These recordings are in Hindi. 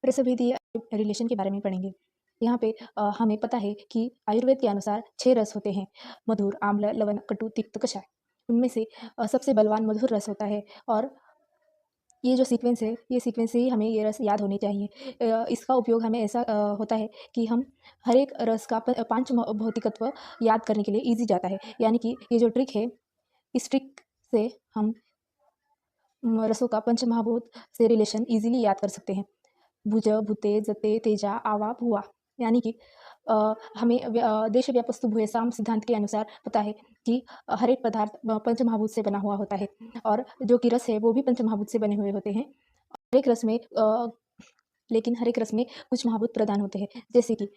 रसभेदी रिलेशन के बारे में पढ़ेंगे। यहाँ पे हमें पता है कि आयुर्वेद के अनुसार 6 रस होते हैं, मधुर, आम्ल, लवण, कटु, तिक्त, कषाय। उनमें से सबसे बलवान मधुर रस होता है और ये जो सीक्वेंस है, ये सीक्वेंस से ही हमें ये रस याद होने चाहिए। इसका उपयोग हमें ऐसा होता है कि हम हर एक रस का पांच भौतिकत्व याद करने के लिए ईजी जाता है। यानी कि ये जो ट्रिक है, इस ट्रिक से हम रसों का पंचमहाभूत से रिलेशन ईजिली याद कर सकते हैं। भुज, भूते, जते, तेजा, आवा, भुआ। यानी कि हमें देश व्यापस्तु भूयसाम सिद्धांत के अनुसार पता है कि हर एक पदार्थ पंचमहाभूत से बना हुआ होता है और जो कि रस है वो भी पंचमहाभूत से बने हुए होते हैं। हर एक रस में लेकिन हर एक रस में कुछ महाभूत प्रदान होते हैं, जैसे कि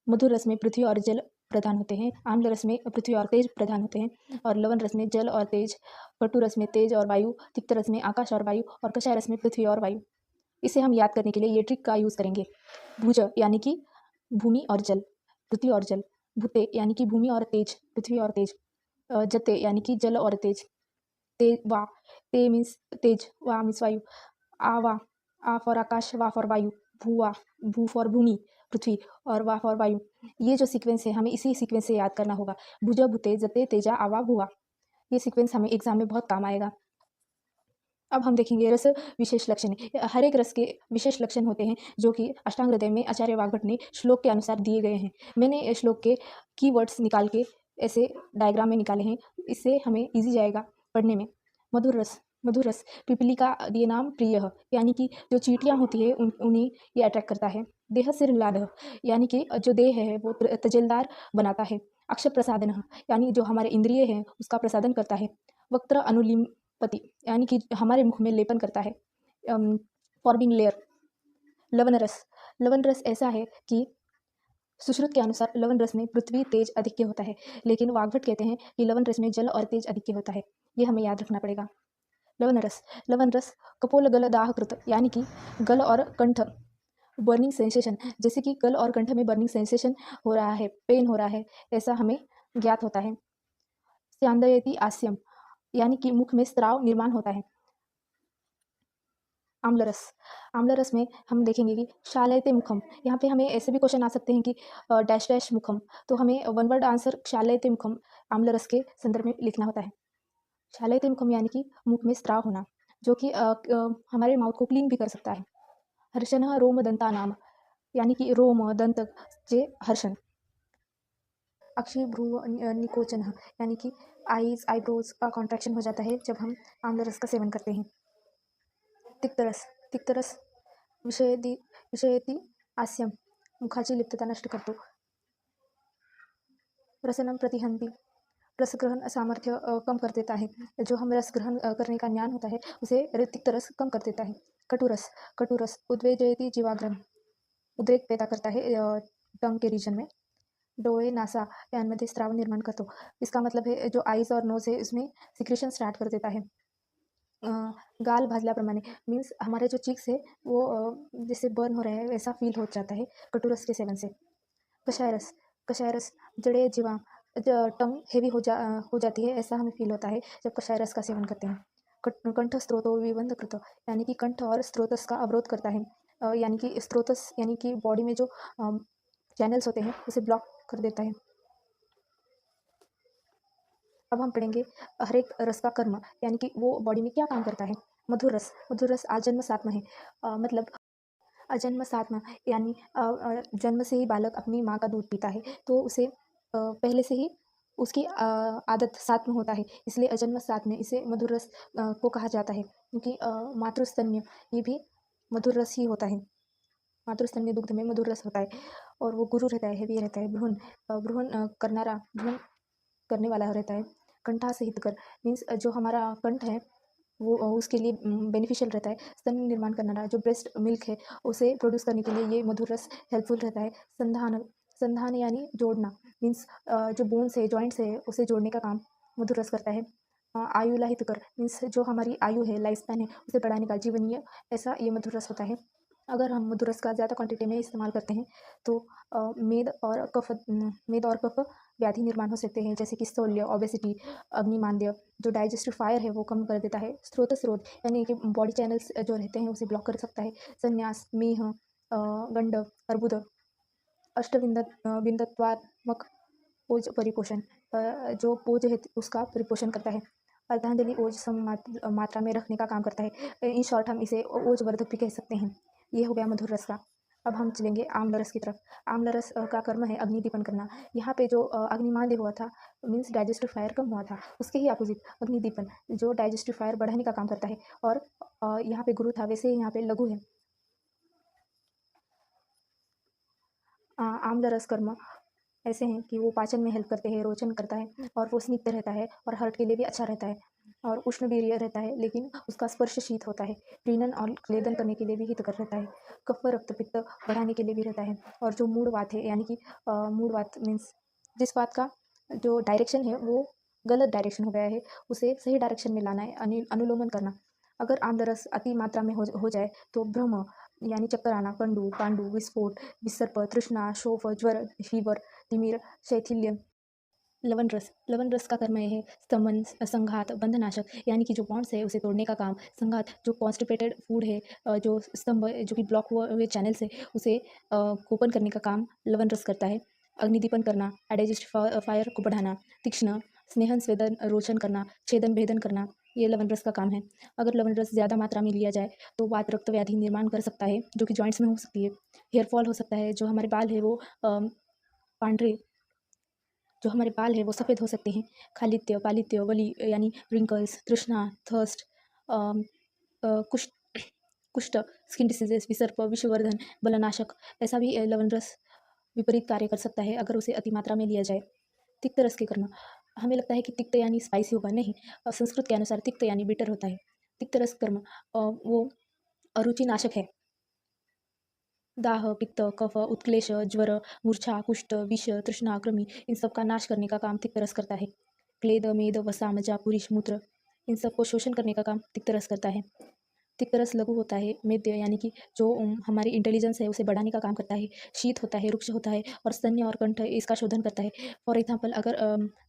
मधुर रस में पृथ्वी और जल प्रदान होते हैं, आम्ल रस में पृथ्वी और तेज प्रदान होते हैं और लवण रस में जल और तेज, कटु रस में तेज और वायु, तिक्त रस में आकाश और वायु और कषाय रस में पृथ्वी और वायु। इसे हम याद करने के लिए ये ट्रिक का यूज़ करेंगे। भुज यानी कि भूमि और जल, पृथ्वी और जल। भूते यानी कि भूमि और तेज, पृथ्वी और तेज। जते यानी कि जल और तेज। ते वा, ते मीन्स तेज, वा मीन्स वायु। आवा, आ फॉर आकाश, वा फॉर वायु। भूवा, भू फॉर भूमि, पृथ्वी और वा फॉर वायु। ये जो सीक्वेंस है हमें इसी सीक्वेंस से याद करना होगा। भुज, भूते, जते, तेजा, आवा, भूवा। ये सीक्वेंस हमें एग्जाम में बहुत काम आएगा। अब हम देखेंगे रस विशेष लक्षण। हर एक रस के विशेष लक्षण होते हैं जो कि अष्टांग हृदय में आचार्य वाग्भट ने श्लोक के अनुसार दिए गए हैं। मैंने श्लोक के कीवर्ड्स निकाल के ऐसे डायग्राम में निकाले हैं, इससे हमें इजी जाएगा पढ़ने में। मधुर रस, मधुर रस पिपली का ये नाम प्रिय, यानी कि जो चींटियाँ होती है उन्हें ये अट्रैक्ट करता है। देह सिर लाद, यानी कि जो देह है वो तजेलदार बनाता है। अक्ष प्रसादन, यानी जो हमारे इंद्रिय हैं उसका प्रसादन करता है। वक्त्र अनुलिम पति, यानी कि हमारे मुख में लेपन करता है। Forming layer. लवण रस, लवण रस ऐसा है कि सुश्रुत के अनुसार लवण रस में पृथ्वी तेज अधिक्य होता है, लेकिन वाग्भट कहते हैं कि लवण रस में जल और तेज अधिक्य होता है। ये हमें याद रखना पड़ेगा। लवण रस, लवण रस कपोल गल दाह कृत, यानी कि गल और कंठ बर्निंग सेंसेशन, जैसे कि गल और कंठ में बर्निंग सेंसेशन हो रहा है, पेन हो रहा है, ऐसा हमें ज्ञात होता है। स्यांदयति आस्यम, यानी कि मुख में स्राव निर्माण होता है। आम्लरस, आम्लरस में हम देखेंगे कि क्षालयते मुखम। यहाँ पे हमें ऐसे भी क्वेश्चन आ सकते हैं कि डैश डैश मुखम, तो हमें वन वर्ड आंसर क्षालयते मुखम आम्लरस के संदर्भ में लिखना होता है। क्षालयते मुखम यानी कि मुख में स्राव होना, जो कि हमारे माउथ को क्लीन भी कर सकता है। हर्षण रोम दंता नाम, यानी कि रोम दंत जे हर्षण। अक्षी भ्रू निकोचन, यानी कि आईज आईब्रोज का कॉन्ट्रैक्शन हो जाता है जब हम आम्लरस का सेवन करते हैं। तिक्तरस, तिक्तरस विषयेति हास्यम, मुखाची लिप्तता नष्ट करतो। रसनम प्रतिहंती, रस ग्रहण सामर्थ्य कम कर देता है। जो हम रस ग्रहण करने का ज्ञान होता है उसे तिक्त रस कम कर देता है। कटुरस, कटुरस उद्वेजयति जीवाग्रम, उद्रेक पैदा करता है टंग के रीजन में। डोळे नासा यांमध्ये स्राव निर्माण करतो, इसका मतलब है जो आईज और नोज है इसमें सिक्रेशन स्टार्ट कर देता है। गाल भाजल्याप्रमाणे, मीन्स हमारे जो चीक्स है वो जैसे बर्न हो रहे हैं वैसा फील हो जाता है कटुरस के सेवन से। कषाय रस, कषाय रस जड़े जीवा, टंग हेवी हो जाती है ऐसा हमें फील होता है जब कषाय रस का सेवन करते हैं। कंठ स्त्रोतो विबंध कृत, यानी कि कंठ और स्त्रोतस का अवरोध करता है। यानी कि स्त्रोतस यानी कि बॉडी में जो चैनल्स होते हैं उसे ब्लॉक कर देता है। अब हम पढ़ेंगे हर एक रस का कर्म, यानी कि वो बॉडी में क्या काम करता है। मधुर रस, मधुर रस आजन्म सात्म है। मतलब अजन्म सात्म, यानी जन्म से ही बालक अपनी माँ का दूध पीता है तो उसे पहले से ही उसकी आदत सात्म होता है, इसलिए अजन्म सात्म, इसे मधुर रस को कहा जाता है। क्योंकि मातृस्तन्य ये भी मधुर रस ही होता है। मातृस्तन्य दुग्ध में मधुर रस होता है और वो गुरु रहता है, हेवी रहता है। भ्रूण, भ्रूण करनारा, भ्रूण करने वाला रहता है। कंठा से हितकर, मीन्स जो हमारा कंठ है वो उसके लिए बेनिफिशियल रहता है। स्तन निर्माण करना, जो ब्रेस्ट मिल्क है उसे प्रोड्यूस करने के लिए ये मधुर रस हेल्पफुल रहता है। संधान, संधान यानी जोड़ना, मीन्स जो बोन्स है जॉइंट्स है उसे जोड़ने का काम मधुर रस करता है। आयुला हितकर, मीन्स जो हमारी आयु है, लाइफ स्पैन है उसे बढ़ाने का, जीवनीय, ऐसा ये मधुर रस होता है। अगर हम मधुर रस का ज़्यादा क्वांटिटी में इस्तेमाल करते हैं तो मेद और कफ व्याधि निर्माण हो सकते हैं, जैसे कि स्थौल्य, ओबेसिटी, अग्निमांद्य। जो डाइजेस्टिव फायर है वो कम कर देता है। स्रोत, यानी कि बॉडी चैनल्स जो रहते हैं उसे ब्लॉक कर सकता है। संन्यास, मेह, गंड, अर्बुद, बिंदत्वात्मक ओज परिपोषण, जो ओज है उसका परिपोषण करता है। अर्धांजलि ओज मात्रा में रखने का काम करता है। इन शॉर्ट हम इसे ओज वर्धक भी कह सकते हैं। ये हो गया मधुर रस का। अब हम चलेंगे आम्ल रस की तरफ। आम्ल रस का कर्म है अग्निदीपन करना। यहाँ पे जो अग्निमांद्य हुआ था, मीन्स डाइजेस्टिव फायर कम हुआ था, उसके ही अपोजिट अग्निदीपन जो डाइजेस्टिव फायर बढ़ाने का काम करता है। और यहाँ पे गुरु था, वैसे यहाँ पे लघु है। आम्ल रस कर्म ऐसे हैं कि वो पाचन में हेल्प करते हैं, रोचन करता है और वो स्निग्ध रहता है और हार्ट के लिए भी अच्छा रहता है और उष्णवीर्य रहता है, लेकिन उसका स्पर्श शीत होता है। प्रीणन और क्लेदन करने के लिए भी हितकर रहता है। कफ रक्त पित्त बढ़ाने के लिए भी रहता है। और जो मूड वात है, यानी कि मूड वात मीन्स जिस बात का जो डायरेक्शन है वो गलत डायरेक्शन हो गया है, उसे सही डायरेक्शन में लाना है, अनुलोमन करना। अगर आम्लरस अति मात्रा में हो जाए तो भ्रम यानी चक्कर आना, कंडू पांडु, विस्फोट, विसर्प, तृष्णा, शोफ, ज्वर, फीवर, तिमिर, शैथिल्य। लवण रस का कर्म यह है स्तमन, संघात, बंधनाशक, यानी कि जो बॉन्ड्स है उसे तोड़ने का काम। संघात जो कॉन्स्टिपेटेड फूड है, जो स्तंभ जो कि ब्लॉक हुए चैनल्स है, उसे ओपन करने का काम लवण रस करता है। अग्निदीपन करना, डाइजेस्टिव फायर को बढ़ाना, तीक्ष्ण, स्नेहन स्वेदन रोचन करना, छेदन भेदन करना, ये लवण रस का काम है। अगर लवण रस ज़्यादा मात्रा में लिया जाए तो वात रक्त व्याधि निर्माण कर सकता है, जो कि जॉइंट्स में हो सकती है। हेयर फॉल हो सकता है, जो हमारे बाल है वो पांड्रे जो हमारे बाल है वो सफ़ेद हो सकते हैं। खालित्य, पालित्य, वली यानी रिंकल्स, तृष्णा, थर्स्ट, कुष्ठ कुष्ठ, स्किन डिसीजेस, विसर्प, विषवर्धन, बलनाशक, ऐसा भी लवण रस विपरीत कार्य कर सकता है अगर उसे अति मात्रा में लिया जाए। तिक्त रस के कर्म, हमें लगता है कि तिक्त यानी स्पाइसी होगा, नहीं। संस्कृत के अनुसार तिक्त यानी बिटर होता है। तिक्त रस कर्म वो अरुचि नाशक है। दाह, पित्त, कफ, उत्क्लेश, ज्वर, मूर्छा, कुष्ठ, विष, तृष्णा, कृमि, इन सब का नाश करने का काम तिक्त रस करता है। क्लेद, मेद, वसा, मज्जा, पुरीश, मूत्र, इन सबको शोषण करने का काम तिक्त रस करता है। तिक्त रस लघु होता है। मेद्य यानी कि जो हमारी इंटेलिजेंस है उसे बढ़ाने का काम करता है। शीत होता है, रुक्ष होता है और स्तन्य और कंठ इसका शोधन करता है। फॉर एग्जाम्पल, अगर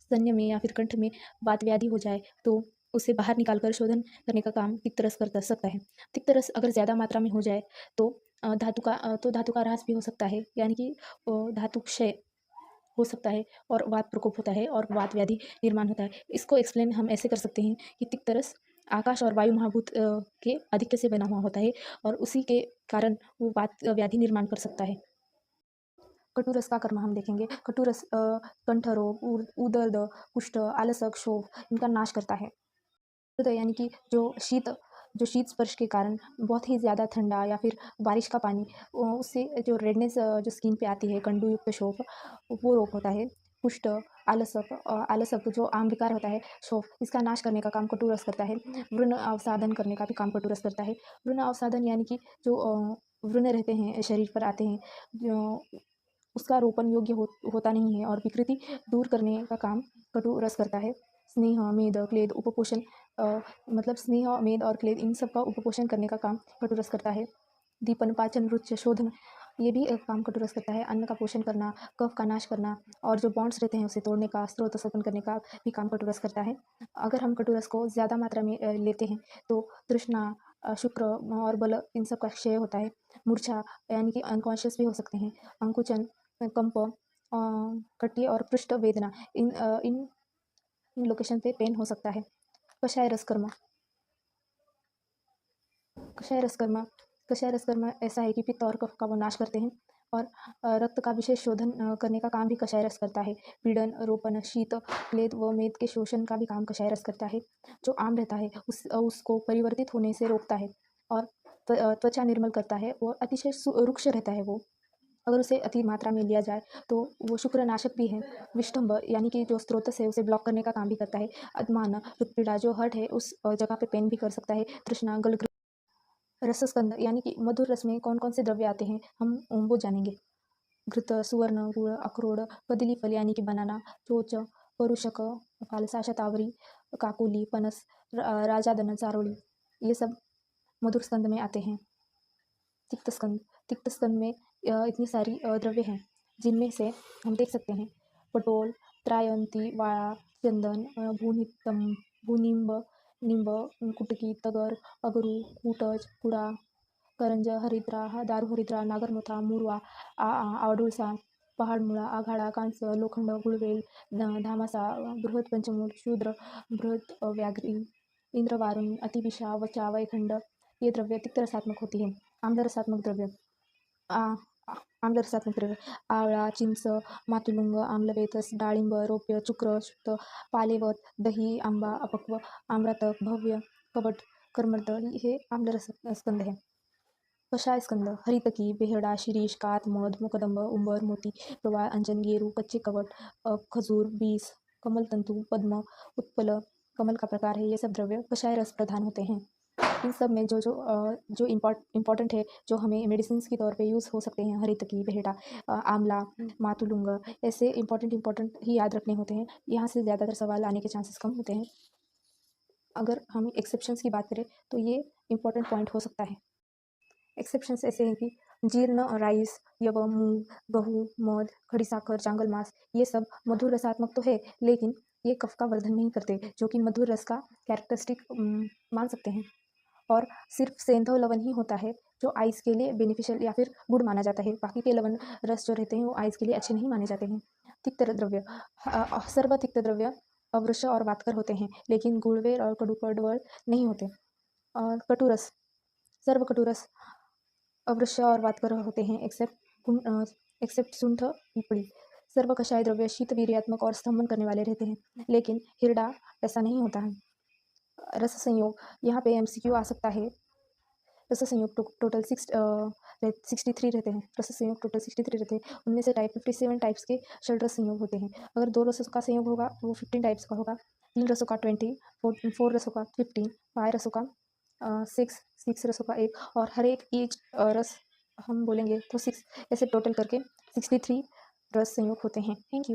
स्तन्य में या फिर कंठ में वात व्याधि हो जाए तो उसे बाहर निकाल कर शोधन करने का काम तिक्त रस कर सकता है। तिक्त रस अगर ज़्यादा मात्रा में हो जाए तो धातु का ह्रास भी हो सकता है, यानी कि धातु क्षय हो सकता है और वात प्रकोप होता है और वात व्याधि निर्माण होता है। इसको एक्सप्लेन हम ऐसे कर सकते हैं कि तिक्त रस आकाश और वायु महाभूत के आधिक्य से बना हुआ होता है और उसी के कारण वो वात व्याधि निर्माण कर सकता है। कटुरस का कर्म हम देखेंगे। कटुरस कंठ रोग, उदर्द, कुष्ठ, आलस, क्षोभ, इनका नाश करता है। यानी कि जो शीत स्पर्श के कारण बहुत ही ज़्यादा ठंडा या फिर बारिश का पानी, उससे जो रेडनेस जो स्किन पे आती है, कंडू युक्त शोफ, वो रोग होता है। कुष्ठ, आलसक जो आम विकार होता है, शोफ, इसका नाश करने का काम कटुरस करता है। व्रण अवसाधन करने का भी काम कटुरस करता है। व्रण अवसाधन यानी कि जो व्रण रहते हैं शरीर पर आते हैं, जो उसका रोपण योग्य होता नहीं है और विकृति दूर करने का काम कटु रस करता है। स्नेह, मेद, क्लेद, उपपोषण, मतलब स्नेह, मेद और क्लेद, इन सब का उपपोषण करने का काम कटु रस करता है। दीपन, पाचन, रुच, शोधन, ये भी काम कटु रस करता है। अन्न का पोषण करना, कफ का नाश करना और जो बॉन्ड्स रहते हैं उसे तोड़ने का, स्रोत सपन करने का भी काम कटु रस करता है। अगर हम कटु रस को ज़्यादा मात्रा में लेते हैं तो तृष्णा, शुक्र और बल, इन सब का क्षय होता है। मूर्छा यानी कि अनकॉन्शियस भी हो सकते हैं। अंकुचन, कंप, कटी और पृष्ठ वेदना, इन लोकेशन पे पेन हो सकता है। कषाय रसकर्म, कषाय रसकर्म कषाय रसकर्म ऐसा है कि पित्त और कफ का वो नाश करते हैं और रक्त का विशेष शोधन करने का काम भी कषाय रस करता है। पीड़न, रोपण, शीत, क्लेद व मेद के शोषण का भी काम कषाय रस करता है। जो आम रहता है उसको परिवर्तित होने से रोकता है और त्वचा निर्मल करता है और अतिशय रुक्ष रहता है वो। अगर उसे अति मात्रा में लिया जाए तो वो शुक्रनाशक भी है। विष्टंभ यानी कि जो स्रोतस है उसे ब्लॉक करने का काम भी करता है। अदमान, हृत्पीड़ा, जो हर्ट है उस जगह पे पेन भी कर सकता है। तृष्णा, गलग्र रसस्कंद यानी कि मधुर रस में कौन कौन से द्रव्य आते हैं हम वो जानेंगे। घृत, सुवर्ण, गुड़, अखरोट, कदली फल यानी कि बनाना, चोच, परुषक, फालसा, शतावरी, काकोली, पनस, राजादन, चारोली, ये सब मधुर स्कंद में आते हैं। तिक्त स्कंद में इतनी सारी द्रव्य हैं जिनमें से हम देख सकते हैं पटोल, त्रायंती, वाळा, चंदन, भूनिंब, निंब, कुटकी, तगर, अगरू, कुटज, कुड़ा, करंज, हरिद्रा, दारू हरिद्रा, नागरमोथा, मुरवा, आवडुळसा, पहाडमुळा, आघाडा, कांस, लोखंड, गुळवेल, धामासा, बृहत पंचमूल, शूद्र, बृहत व्याघ्री, इंद्रवारुण, अतिविषा, वचा, वैखंड, ये द्रव्य तिक्त रसात्मक होती है। आम्ल रसात्मक द्रव्य आ- आम्ल रसात्मक द्रव्य आवळा, चिंच, मातुलुंग, आम्लवेतस, डाळिंब, रौप्य, चुक्र, शुक्त, पालेवत, दही, आंबा, अपक्व, आम्रातक, भव्य, कवट, कर्मर्द हे आम्लरस स्कंद है। कषाय स्कंद हरितकी, बेहडा, शिरीष, कात, मध, मुकदंब, उंबर, मोती, प्रवाळ, अंजन, गेरू, कच्चे कवट, खजूर, बीस, कमलतंतु, पद्म, उत्पल, कमल का प्रकार है। ये सब द्रव्य कषाय रस प्रधान होते हैं। इन सब में जो इम्पॉर्टेंट है, जो हमें मेडिसिन के तौर पे यूज़ हो सकते हैं, हरितकी, बेहड़ा, आंवला, मातुलुंग, ऐसे इम्पॉर्टेंट ही याद रखने होते हैं। यहाँ से ज़्यादातर सवाल आने के चांसेस कम होते हैं। अगर हम एक्सेप्शंस की बात करें तो ये इम्पॉर्टेंट पॉइंट हो सकता है। एक्सेप्शंस ऐसे हैं कि जीर्ण, राइस, यव, मूंग, गहू, मध, खड़ी साखर, चांगल मांस, ये सब मधुर रसात्मक तो है, लेकिन ये कफ का वर्धन नहीं करते, जो कि मधुर रस का कैरेक्टरिस्टिक मान सकते हैं। और सिर्फ सेंधव लवण ही होता है जो आइस के लिए बेनिफिशियल या फिर गुड माना जाता है। बाकी के लवण रस जो रहते हैं वो आइस के लिए अच्छे नहीं माने जाते हैं। तिक्त द्रव्य सर्व तिक्त द्रव्य अवृष और वातकर होते हैं, लेकिन गुड़वेर और कड़ूपड़वल नहीं होते। और कटुरस सर्व कटुरस अवृष और वातकर होते हैं, एक्सेप्ट सुंठ, पिपड़ी। सर्व कषाय द्रव्य शीत, वीर्यात्मक और स्तंभन करने वाले रहते हैं, लेकिन हिरडा ऐसा नहीं होता है। रस संयोग यहाँ पे MCQ आ सकता है। रस संयोग टोटल 63 रहते हैं। रस संयोग टोटल 63 रहते हैं, उनमें से टाइप 57 टाइप्स के षड्रस संयोग होते हैं। अगर 2 रसों का संयोग होगा तो वो 15 टाइप्स का होगा, 3 रसों का 20, 4 रसों का 15, 5 रसों का 6 रसों का 1, और हर एक ईच रस हम बोलेंगे तो 6, ऐसे टोटल करके 63 रस संयोग होते हैं। Thank you.